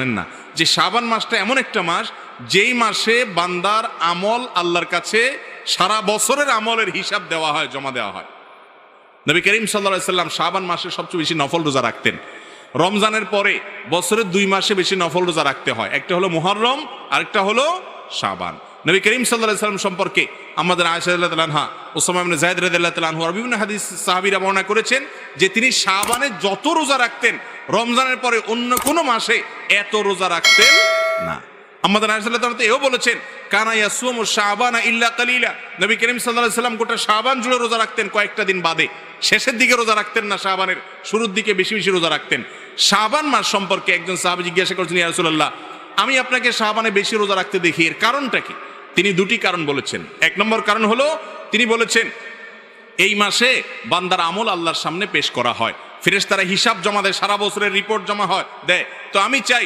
না যে শাবান মাসটা এমন একটা মাস যেই মাসে বান্দার আমল আল্লাহর কাছে সারা বছরের আমলের হিসাব দেওয়া হয়, জমা দেওয়া হয়। নবী করিম সাল্লাল্লাহু আলাইহি সাল্লাম শাবান মাসে সবচেয়ে বেশি নফল রোজা রাখতেন। রমজানের পরে বছরের 2 মাসে বেশি নফল রোজা রাখতে হয়, একটা হলো মুহররম, আরেকটা হলো শাবান। নবী করিম সাল্লাল্লাহু আলাইহি সাল্লাম সম্পর্কে আমাদের আয়েশা রাদিয়াল্লাহু আনহা, উসামা ইবনে যায়েদ রাদিয়াল্লাহু আনহু আর বিভিন্ন হাদিস সাহাবীরা বর্ণনা করেছেন যে তিনি শাবানে যত রোজা রাখতেন রমজানের পরে অন্য কোনো মাসে এত রোজা রাখতেন না। আমাদের আয়েশা রাদিয়াল্লাহু আনহা এও বলেছেন কানা ইয়াসুমু শাবানা ইল্লা কালিলা, নবী করিম সাল্লাল্লাহু আলাইহি সাল্লাম গোটা শাবান জুড়ে রোজা রাখতেন, কয়েকটা দিন বাদে। শেষের দিকে রোজা রাখতেন না, শাবানের শুরুর দিকে বেশি বেশি রোজা রাখতেন। শাবান মাস সম্পর্কে একজন সাহাবী জিজ্ঞাসা করেছেন, ইয়া রাসূলুল্লাহ, আমি আপনাকে শাবানে বেশি রোজা রাখতে দেখি, এর কারণটা কি? তিনি দুটি কারণ বলেছেন। এক নম্বর কারণ হলো তিনি বলেছেন এই মাসে বান্দার আমল আল্লাহর সামনে পেশ করা হয়, ফেরেশতারা হিসাব জমা দেয়, সারা বছরের রিপোর্ট জমা হয় দেয়। তো আমি চাই